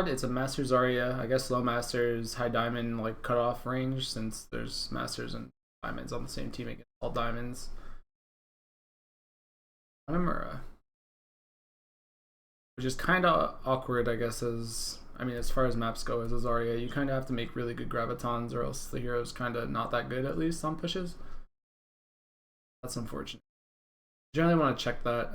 It's a Master Zarya. I guess low Masters, high diamond like cutoff range since there's Masters and diamonds on the same team against all diamonds. Hanamura. Which is kind of awkward, I guess, as far as maps go, as a Zarya, you kind of have to make really good gravitons, or else the hero's kind of not that good, at least on pushes. That's unfortunate. Generally want to check that.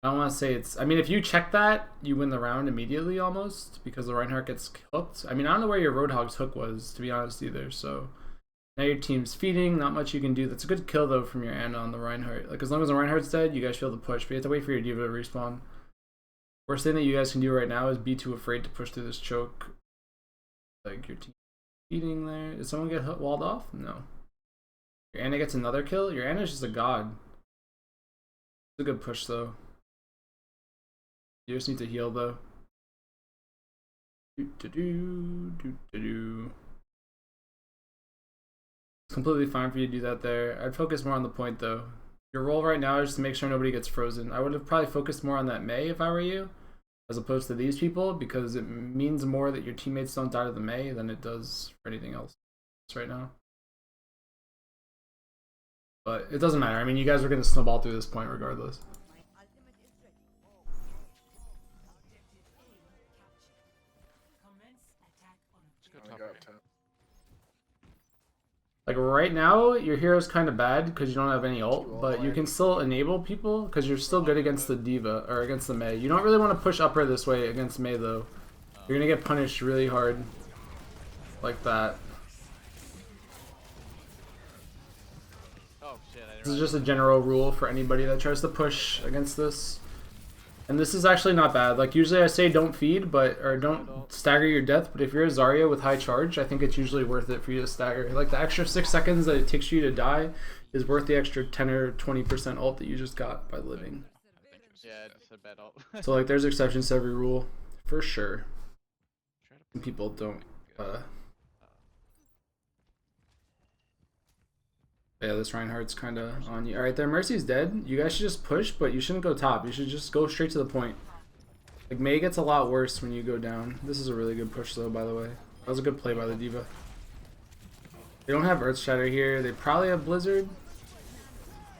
I don't want to say it's. If you check that, you win the round immediately almost because the Reinhardt gets hooked. I don't know where your Roadhog's hook was, to be honest, either. So now your team's feeding. Not much you can do. That's a good kill though from your Ana on the Reinhardt. Like as long as the Reinhardt's dead, you guys should be able to push. But you have to wait for your Diva to respawn. Worst thing that you guys can do right now is be too afraid to push through this choke. Like your team feeding there. Did someone get walled off? No. Your Ana gets another kill. Your Ana's just a god. It's a good push though. You just need to heal though. It's completely fine for you to do that there. I'd focus more on the point though. Your role right now is to make sure nobody gets frozen. I would have probably focused more on that Mei if I were you, as opposed to these people, because it means more that your teammates don't die to the Mei than it does for anything else right now. But it doesn't matter. You guys are going to snowball through this point regardless. Like right now, your hero's kind of bad because you don't have any ult, but you can still enable people because you're still good against the Diva or against the Mei. You don't really want to push upper this way against Mei though. You're gonna get punished really hard, like that. This is just a general rule for anybody that tries to push against this. And this is actually not bad. Like usually I say don't feed, or don't stagger your death. But if you're a Zarya with high charge, I think it's usually worth it for you to stagger. Like the extra 6 seconds that it takes for you to die is worth the extra 10 or 20% ult that you just got by living. Yeah, it's a bad ult. So like there's exceptions to every rule, for sure. And people don't. Yeah, this Reinhardt's kind of on you. Alright, their Mercy's dead. You guys should just push, but you shouldn't go top. You should just go straight to the point. Like, Mei gets a lot worse when you go down. This is a really good push, though, by the way. That was a good play by the Diva. They don't have Earth Shatter here. They probably have Blizzard.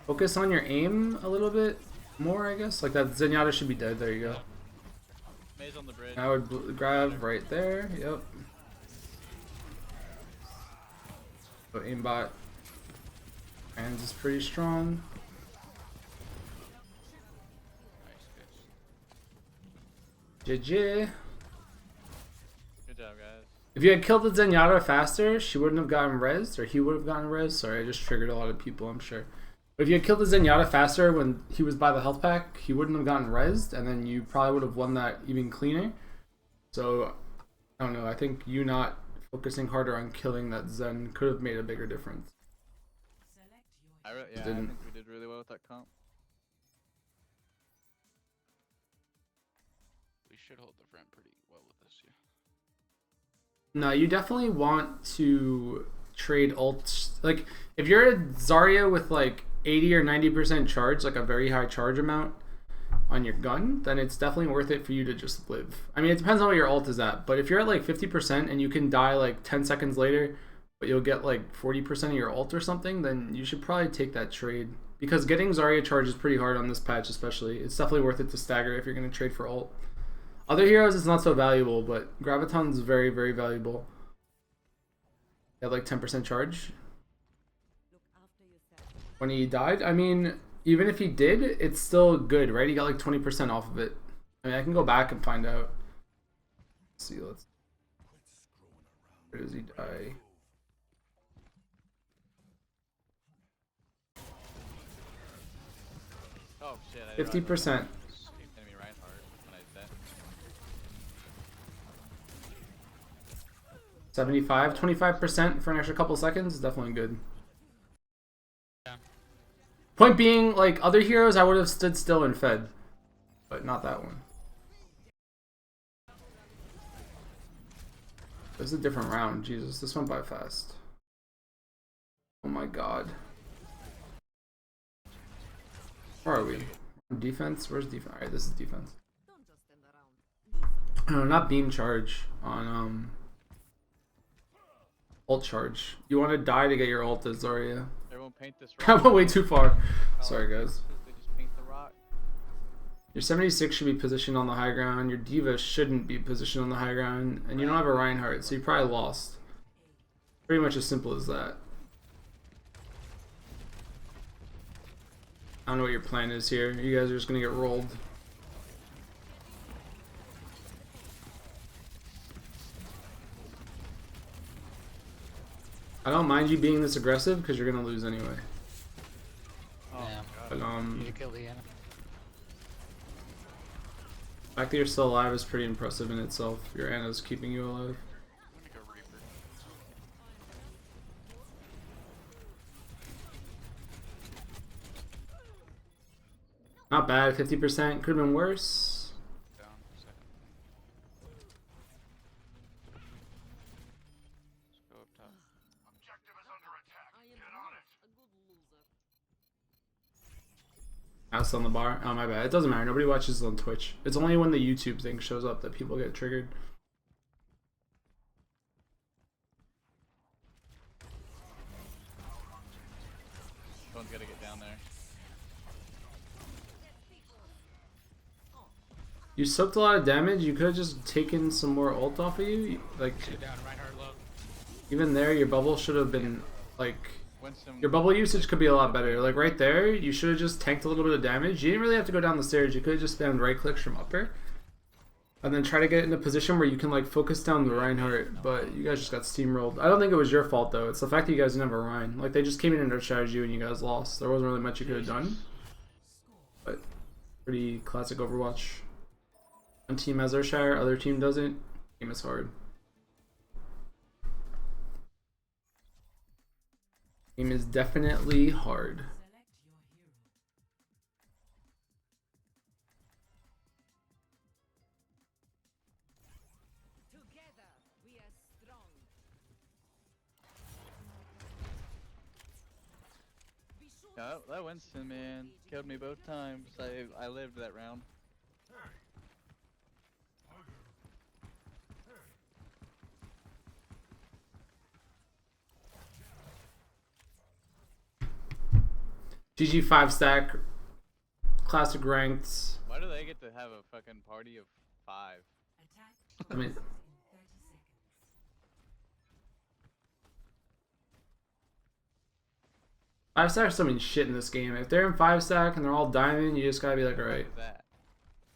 Focus on your aim a little bit more, I guess. Like, that Zenyatta should be dead. There you go. Mei's on the bridge. I would grab right there. Yep. So, aimbot. Hands is pretty strong. GG. Good job, guys. If you had killed the Zenyatta faster, she wouldn't have gotten rezzed, or he would have gotten rezzed. Sorry, I just triggered a lot of people, I'm sure. But if you had killed the Zenyatta faster when he was by the health pack, he wouldn't have gotten rezzed, and then you probably would have won that even cleaner. So, I don't know, I think you not focusing harder on killing that Zen could have made a bigger difference. I think we did really well with that comp. We should hold the front pretty well with this, yeah. No, you definitely want to trade ults. Like, if you're a Zarya with like 80 or 90% charge, like a very high charge amount on your gun, then it's definitely worth it for you to just live. It depends on what your ult is at, but if you're at like 50% and you can die like 10 seconds later, but you'll get like 40% of your ult or something, then you should probably take that trade. Because getting Zarya charge is pretty hard on this patch especially. It's definitely worth it to stagger if you're going to trade for ult. Other heroes it's not so valuable, but Graviton is very, very valuable. You have like 10% charge. When he died, even if he did, it's still good, right? He got like 20% off of it. I can go back and find out. Let's see, where does he die? Oh shit, 50%. 75, 25% for an extra couple seconds is definitely good. Yeah. Point being, like other heroes, I would have stood still and fed, but not that one. This is a different round. Jesus, this went by fast. Oh my god. Where are we? Defense? Where's defense? Alright, this is defense. No, not beam charge. On ult charge. You want to die to get your ult as Zarya. Everyone paint this I rock. went way too far. Oh, Sorry, guys. They just paint the rock. Your 76 should be positioned on the high ground. Your Diva shouldn't be positioned on the high ground. And you don't have a Reinhardt, so you probably lost. Pretty much as simple as that. I don't know what your plan is here. You guys are just going to get rolled. I don't mind you being this aggressive because you're going to lose anyway. Oh, Yeah. But, You should kill the Ana. the fact that you're still alive is pretty impressive in itself. Your Ana's keeping you alive. I'm gonna go Reaper. Not bad, 50%. Could have been worse. Down for a second. Let's go up top. Mouse on the bar. Oh, my bad. It doesn't matter. Nobody watches on Twitch. It's only when the YouTube thing shows up that people get triggered. Someone's gotta get down there. You soaked a lot of damage. You could have just taken some more ult off of you. Like, Down, Reinhardt low. even there, your bubble should have been, like... Winston. Your bubble usage could be a lot better. Like, right there, you should have just tanked a little bit of damage. You didn't really have to go down the stairs. You could have just spammed right clicks from upper. And then try to get in a position where you can, like, focus down the Reinhardt. But you guys just got steamrolled. I don't think it was your fault, though. It's the fact that you guys didn't have a Rein. Like, they just came in and outcharged you and you guys lost. There wasn't really much you could have done. But pretty classic Overwatch. One team has Earthshire, other team doesn't. Game is hard. Game is definitely hard. Yeah, that Winston, man, killed me both times. I lived that round. GG 5 stack. Classic ranked. Why do they get to have a fucking party of 5? I mean, 5 stacks don't mean shit in this game. If they're in 5 stack and they're all diamond, you just gotta be like, alright. Look at that.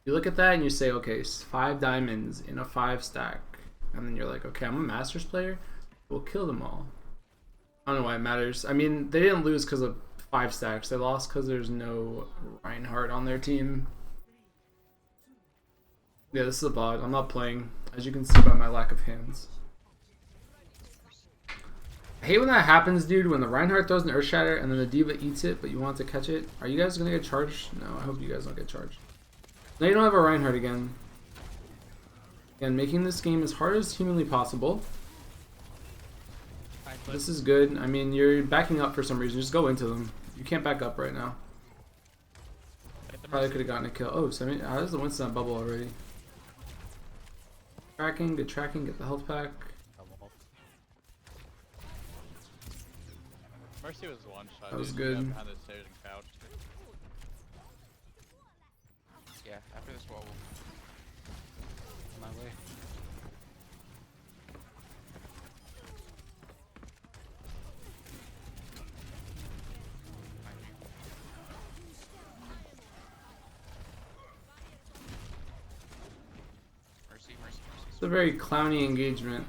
You look at that and you say, okay, 5 diamonds in a 5 stack. And then you're like, okay, I'm a Masters player. We'll kill them all. I don't know why it matters. I mean, they didn't lose because of 5 stacks. They lost because there's no Reinhardt on their team. Yeah, this is a VOD. I'm not playing, as you can see by my lack of hands. I hate when that happens, dude, when the Reinhardt throws an Earth Shatter and then the Diva eats it, but you want to catch it. Are you guys going to get charged? No, I hope you guys don't get charged. Now you don't have a Reinhardt again. Again, making this game as hard as humanly possible. This is good. I mean, you're backing up for some reason. Just go into them. You can't back up right now. Probably could have gotten a kill. Oh, how does the Winston bubble already? Tracking, good tracking, get the health pack. Mercy was one shot. That was dude. good. She got behind the stairs and crouched. Yeah, after this wall, On my way. mercy, mercy, mercy. It's a very clowny engagement.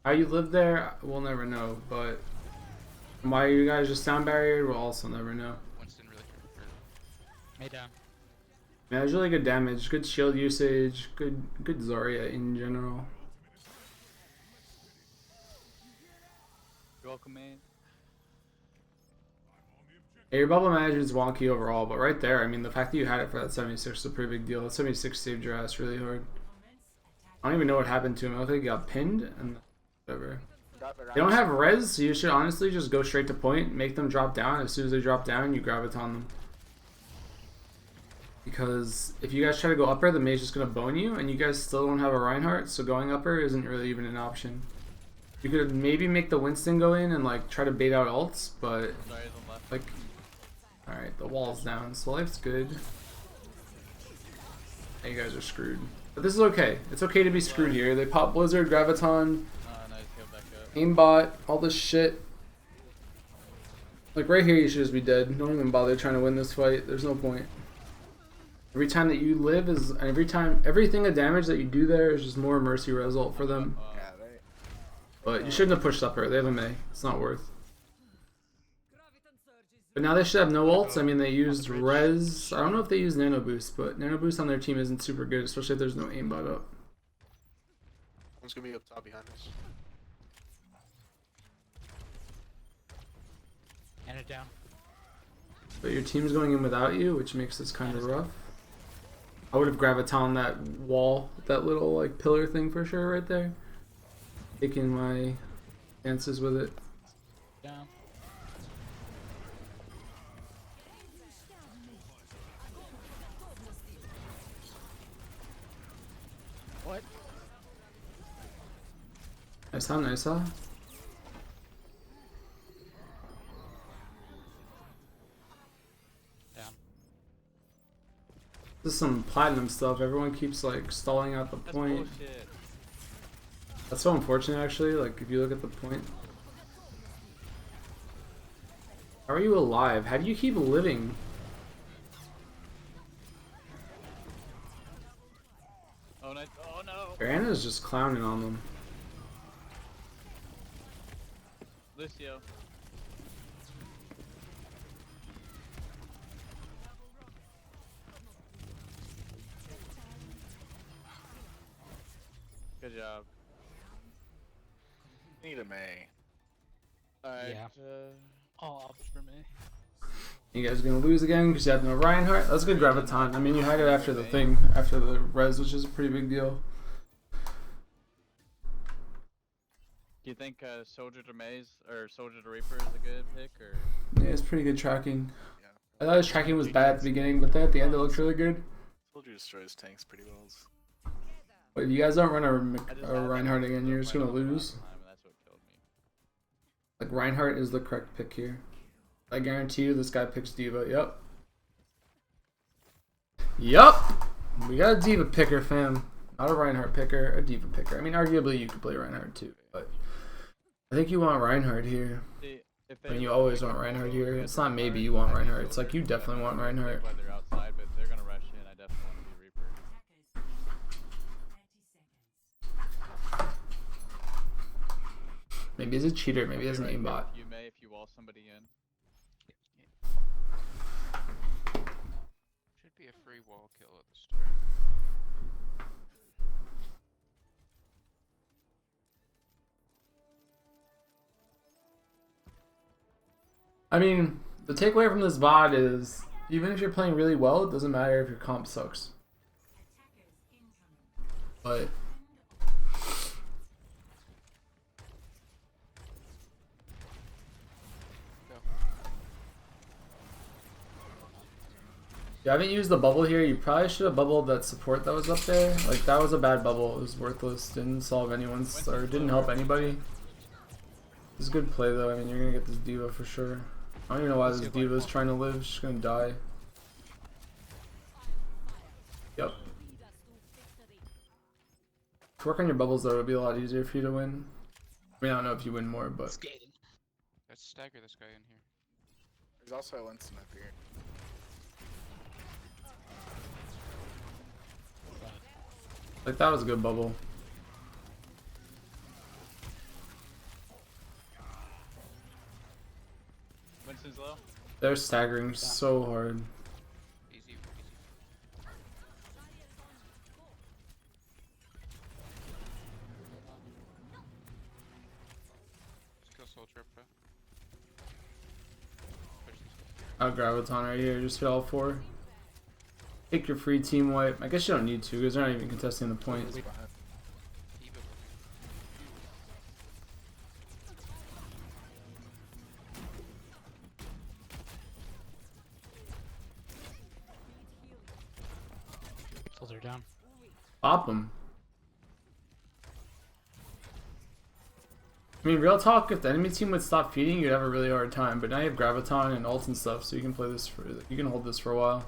How you live there, we'll never know, but why you guys just sound barriered, we'll also never know. Winston really hurt. Made down. Yeah, it's really good damage, good shield usage, good Zarya in general. You're welcome, man. Yeah, your bubble management is wonky overall, but right there, I mean, the fact that you had it for that 76 is a pretty big deal. That 76 saved your ass really hard. I don't even know what happened to him. I think he got pinned and whatever. They don't have res, so you should honestly just go straight to point, make them drop down. As soon as they drop down, you graviton them. Because if you guys try to go upper, the mage's just gonna bone you, and you guys still don't have a Reinhardt, so going upper isn't really even an option. You could maybe make the Winston go in and like try to bait out ults, but Zarya's on left. like, alright, the wall's down, so life's good. And you guys are screwed. But this is okay. It's okay to be screwed here. They pop Blizzard, Graviton, Nice, heal back up. aimbot, all this shit. Like right here you should just be dead. Don't even bother trying to win this fight. There's no point. Every time that you live is everything of damage that you do there is just more mercy result for them. Yeah, they. But you shouldn't have pushed up her. They have a Mei. It's not worth. But now they should have no ults. I mean, they used Res. I don't know if they used Nano Boost, but Nano Boost on their team isn't super good, especially if there's no aimbot up. One's gonna be up top behind us. And it down. But your team's going in without you, which makes this kind of rough. I would have Graviton that wall, that little like pillar thing for sure right there. Taking my chances with it. Down. What? Nice, how nice, huh? Down. This is some platinum stuff. Everyone keeps like stalling out the That's point. bullshit. That's so unfortunate actually, like if you look at the point. How are you alive? How do you keep living? Oh, nice. Oh no. Anna's just clowning on them. Lucio. Good job. Need a Mei. Alright. Yeah. All ups for me. You guys are gonna lose again because you have no Reinhardt? That's good Graviton. I mean, you had it after the thing, after the res, which is a pretty big deal. Do you think Soldier to Maze or Soldier to Reaper is a good pick, or? Yeah, it's pretty good tracking. Yeah. I thought his tracking was bad at the beginning, but then at the end it looks really good. Soldier destroys tanks pretty well. But if you guys don't run I a just had Reinhardt that again, you're just gonna last lose. time, and that's what killed me. Like Reinhardt is the correct pick here. I guarantee you this guy picks Diva. Yep. Yup! We got a Diva picker, fam. Not a Reinhardt picker, a Diva picker. I mean, arguably you could play Reinhardt too, but I think you want Reinhardt here. See, if I mean, you always want Reinhardt here. It's not maybe you want Reinhardt. It's like you definitely want Reinhardt. Why they're outside, but they're gonna rush in. I definitely want to be Reaper. Maybe he's a cheater. Maybe he has an aimbot. You may if you wall somebody in. Should be a free wall kill at the start. I mean, the takeaway from this VOD is even if you're playing really well, it doesn't matter if your comp sucks. But if you haven't used the bubble here, you probably should have bubbled that support that was up there. Like that was a bad bubble. It was worthless. Didn't solve anyone's or didn't help anybody. It's a good play though. I mean, you're gonna get this Diva for sure. I don't even know why this Diva is trying to live. She's gonna die. Yep. To work on your bubbles though, it would be a lot easier for you to win. I mean, I don't know if you win more, but Skating. Let's stagger this guy in here. There's also a Winston up here. like that was a good bubble. Winston's low. They're staggering so hard. Easy, easy. Let's kill Soldier up, bro. Push this guy. I'll Graviton right here. Just hit all four. Take your free team wipe. I guess you don't need to because they're not even contesting the point. Diva. Pop him. I mean, real talk, if the enemy team would stop feeding, you'd have a really hard time. But now you have Graviton and ult and stuff, so you can play this for, you can hold this for a while.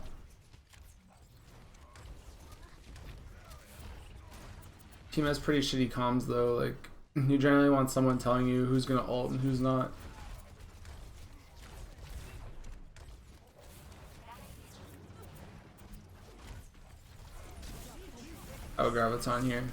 Team has pretty shitty comms though, like, you generally want someone telling you who's gonna ult and who's not. Oh, Graviton here.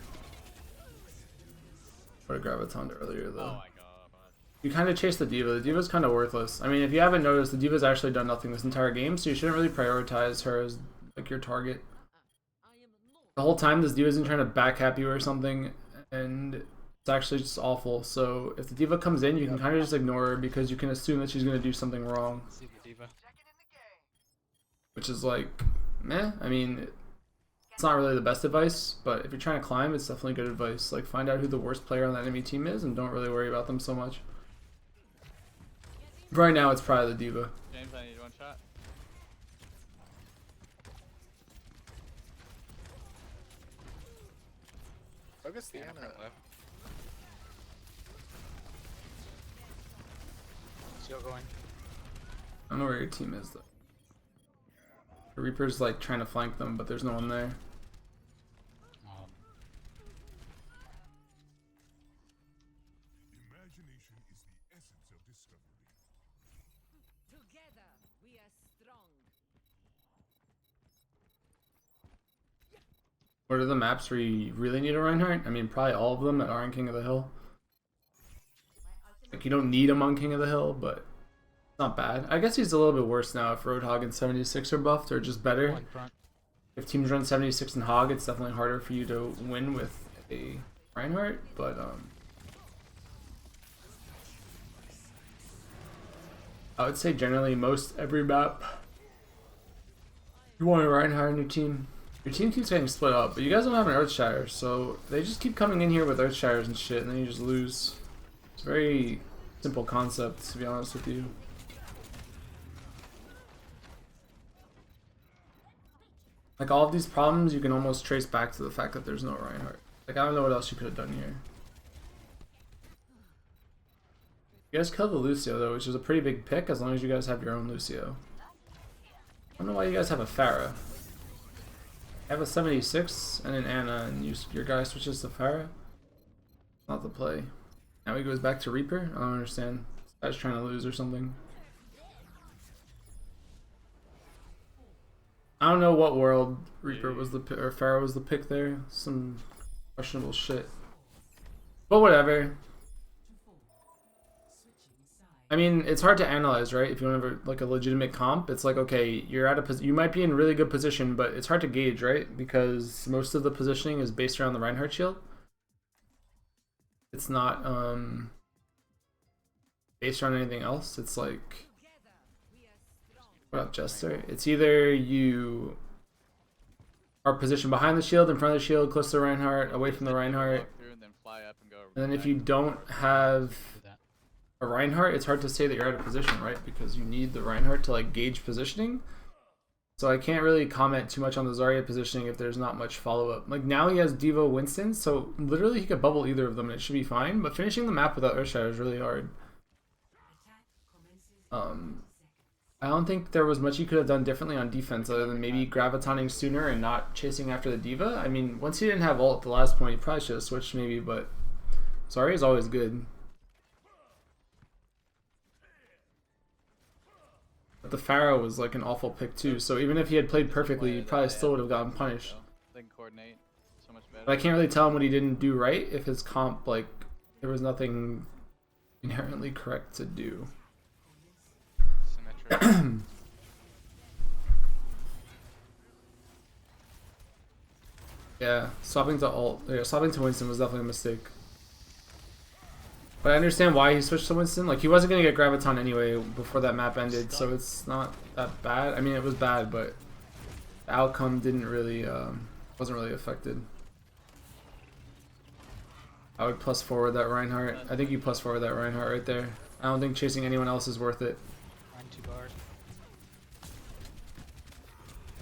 Put a Graviton earlier though. Oh my god. You kind of chase the D.Va. The D.Va's kind of worthless. I mean, if you haven't noticed, the D.Va's actually done nothing this entire game, so you shouldn't really prioritize her as like your target. The whole time this D.Va isn't trying to backcap you or something, and it's actually just awful. So if the D.Va comes in, you can kind of just ignore her because you can assume that she's going to do something wrong. See the diva. Which is like, meh. I mean, it's not really the best advice, but if you're trying to climb, it's definitely good advice. Like, find out who the worst player on that enemy team is and don't really worry about them so much. Right now, it's probably the D.Va. James, I need one shot. Focus the Ana Ana. front left. Still going. I don't know where your team is, though. The Reaper's, like, trying to flank them, but there's no one there. Imagination is the essence of discovery. Together we are strong. What are the maps where you really need a Reinhardt? I mean, probably all of them that aren't King of the Hill. Like, you don't need him on King of the Hill, but it's not bad. I guess he's a little bit worse now if Roadhog and 76 are buffed, or just better. One front. If teams run 76 and Hog, it's definitely harder for you to win with a Reinhardt, but I would say generally most every map you want a Reinhardt on your team. Your team keeps getting split up, but you guys don't have an Earthshatter, so they just keep coming in here with Earthshatters and shit, and then you just lose. It's a very simple concept, to be honest with you. Like, all of these problems you can almost trace back to the fact that there's no Reinhardt. Like, I don't know what else you could have done here. You guys killed the Lucio though, which is a pretty big pick as long as you guys have your own Lucio. I don't know why you guys have a Pharah. You have a 76 and an Ana, and your guy switches to Pharah. Not the play. Now he goes back to Reaper? I don't understand. This guy's trying to lose or something. I don't know what world Reaper was the pick, or Pharah was the pick there. Some questionable shit. But whatever. I mean, it's hard to analyze, right? If you want to have like a legitimate comp, it's like, okay, you're at a you might be in really good position, but it's hard to gauge, right? Because most of the positioning is based around the Reinhardt shield. It's not based around anything else. It's like, what up, Jester? It's either you are positioned behind the shield, in front of the shield, close to the Reinhardt, away from the Reinhardt. Walk through and then fly up and go And then if back. you don't have Do that. a Reinhardt, it's hard to say that you're out of position, right? Because you need the Reinhardt to like gauge positioning. So I can't really comment too much on the Zarya positioning if there's not much follow-up. Like, now he has Devo Winston, so literally he could bubble either of them and it should be fine. But finishing the map without Earthshatter is really hard. I don't think there was much he could have done differently on defense other than maybe gravitoning sooner and not chasing after the D.Va. I mean, once he didn't have ult at the last point, he probably should have switched maybe, but Zarya is always good. But the Pharaoh was like an awful pick too, so even if he had played perfectly, he probably still would have gotten punished. They can coordinate so much better. But I can't really tell him what he didn't do right if his comp, like, there was nothing inherently correct to do. Symmetric. Yeah, swapping to ult, yeah, swapping to Winston was definitely a mistake. But I understand why he switched to Winston. Like, he wasn't going to get Graviton anyway before that map ended, so it's not that bad. I mean, it was bad, but the outcome didn't really, wasn't really affected. I would plus forward that Reinhardt. I think you plus forward that Reinhardt right there. I don't think chasing anyone else is worth it. Find 2 bars.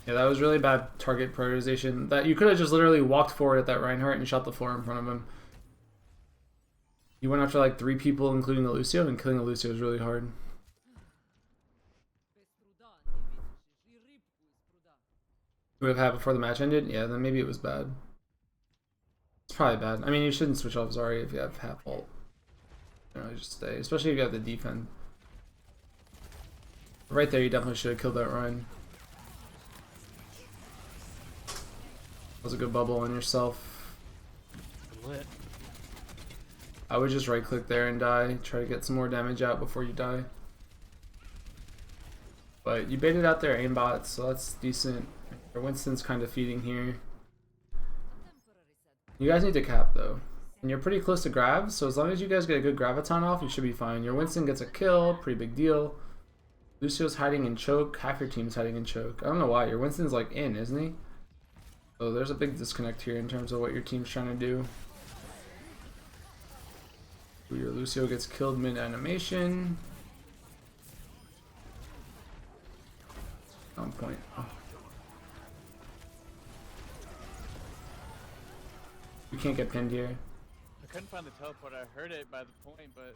Yeah, that was really bad target prioritization. That you could have just literally walked forward at that Reinhardt and shot the floor in front of him. You went after like 3 people, including the Lucio, and killing the Lucio was really hard. Would have had before the match ended? Yeah, then maybe it was bad. It's probably bad. I mean, you shouldn't switch off Zarya if you have half ult. You know, just stay, especially if you have the defend. Right there, you definitely should have killed that Ryan. That was a good bubble on yourself. Lit. I would just right click there and die. Try to get some more damage out before you die. But you baited out their aimbots, so that's decent. Winston's kind of feeding here. You guys need to cap though. And you're pretty close to grab, so as long as you guys get a good graviton off, you should be fine. Your Winston gets a kill, pretty big deal. Lucio's hiding in choke, half your team's hiding in choke. I don't know why, your Winston's like in, isn't he? So there's a big disconnect here in terms of what your team's trying to do. Your Lucio gets killed mid-animation. On point. Oh. You can't get pinned here. I couldn't find the teleport. I heard it by the point, but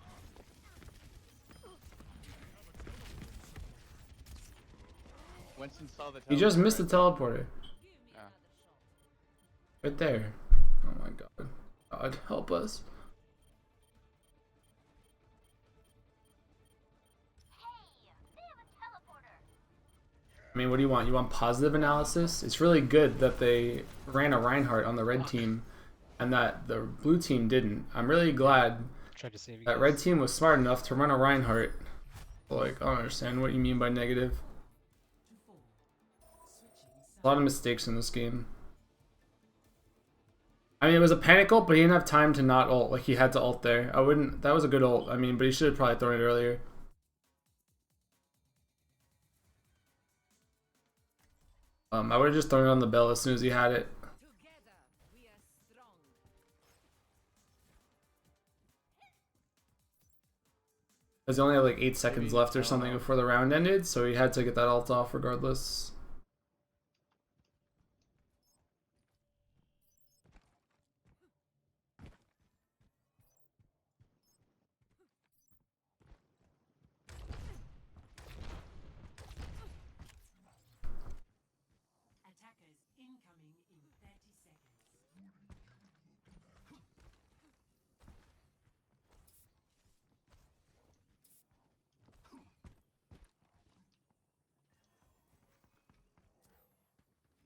Winston saw the teleport. You just missed the teleporter. Yeah. Right there. Oh my god. God, help us. I mean, what do you want? You want positive analysis? It's really good that they ran a Reinhardt on the red team and that the blue team didn't. I'm really glad Tried to save you that guys. red team was smart enough to run a Reinhardt. Like, I don't understand what you mean by negative. A lot of mistakes in this game. I mean, it was a panic ult, but he didn't have time to not ult. Like, he had to ult there. I wouldn't... That was a good ult. I mean, but he should have probably thrown it earlier. I would have just thrown it on the bell as soon as he had it. There's only like 8 seconds left or something before the round ended, so he had to get that ult off regardless. Attackers incoming in 30 seconds.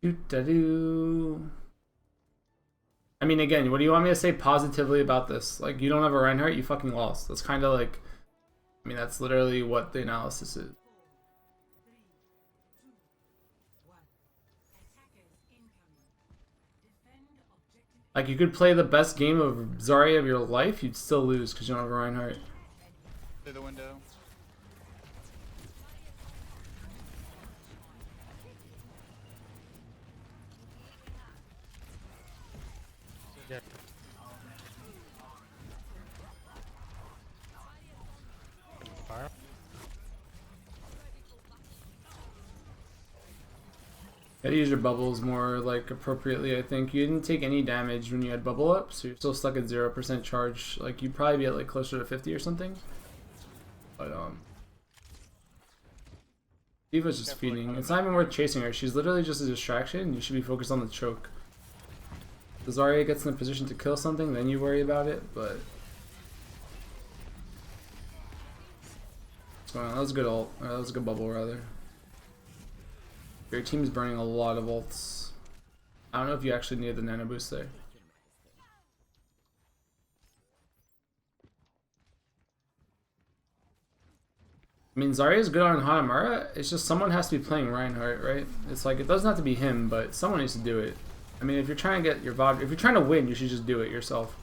Doo-da-doo. I mean, again, what do you want me to say positively about this? Like, you don't have a Reinhardt, you fucking lost. That's kind of like... I mean, that's literally what the analysis is. 3, 2, 1. Attackers incoming. Defend objective. Like, you could play the best game of Zarya of your life, you'd still lose because you don't have a Reinhardt. Through the window. Yeah. Fire. Gotta use your bubbles more, like, appropriately, I think. You didn't take any damage when you had bubble up, so you're still stuck at 0% charge. Like, you'd probably be at, like, closer to 50 or something. But, Diva's just feeding. It's not even worth chasing her. She's literally just a distraction. You should be focused on the choke. If Zarya gets in a position to kill something, then you worry about it, but... What's going on? That was a good ult. Or that was a good bubble, rather. Your team's burning a lot of ults. I don't know if you actually need the nano boost there. I mean, Zarya's good on Hanamura. It's just someone has to be playing Reinhardt, right? It's like, it doesn't have to be him, but someone needs to do it. I mean, if you're trying to get your VOD, if you're trying to win, you should just do it yourself.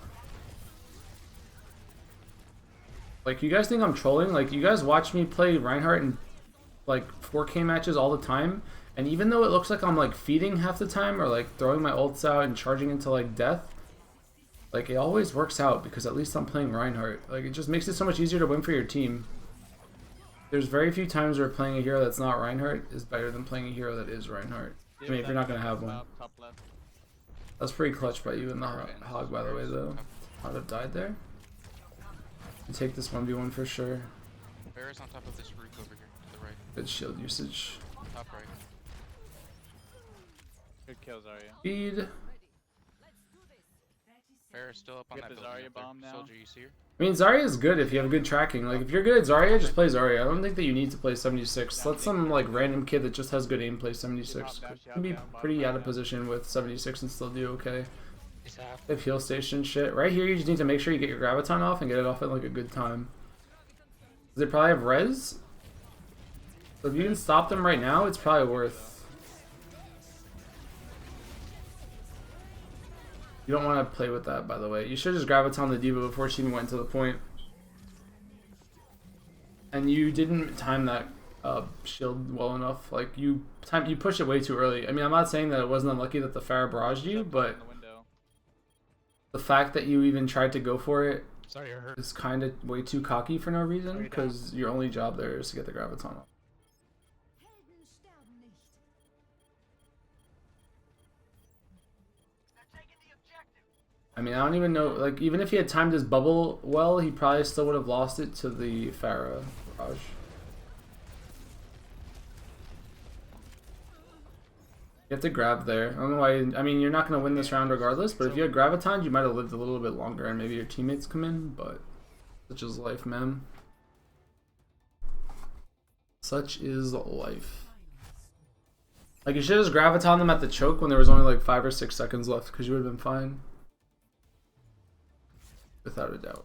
Like, you guys think I'm trolling? Like, you guys watch me play Reinhardt in, like, 4K matches all the time, and even though it looks like I'm, like, feeding half the time, or, like, throwing my ults out and charging into, like, death, like, it always works out, because at least I'm playing Reinhardt. Like, it just makes it so much easier to win for your team. There's very few times where playing a hero that's not Reinhardt is better than playing a hero that is Reinhardt. I mean, if you're not gonna have one. Top left. That's pretty clutch by you and the hog, by the way, though. I'd have died there. You take this 1v1 for sure. Bear's on top of this roof over here to the right. Good shield usage. Top right. Good kill, Zarya. Speed. Bear is still up on Get that the building Zarya up there. bomb now. Soldier, you see her? I mean, Zarya is good if you have good tracking. Like, if you're good at Zarya, just play Zarya. I don't think that you need to play 76. Let some, like, random kid that just has good aim play 76. You can be pretty out of position with 76 and still do okay. He's half. They have heal station shit. Right here, you just need to make sure you get your Graviton off and get it off at, like, a good time. They probably have res. So if you can stop them right now, it's probably worth. You don't want to play with that, by the way. You should just Graviton the Diva before she even went to the point. And you didn't time that shield well enough. Like, you pushed it way too early. I mean, I'm not saying that it wasn't unlucky that the Pharah barraged you, but the fact that you even tried to go for it Sorry, you're hurt. is kind of way too cocky for no reason, because your only job there is to get the Graviton off. I mean, I don't even know, like, even if he had timed his bubble well, he probably still would have lost it to the Pharah barrage. You have to grab there. I don't know why. I mean, you're not going to win this round regardless, but if you had Graviton, you might have lived a little bit longer and maybe your teammates come in, but such is life, man. Such is life. Like, you should have just Graviton them at the choke when there was only like 5 or 6 seconds left, because you would have been fine. Without a doubt.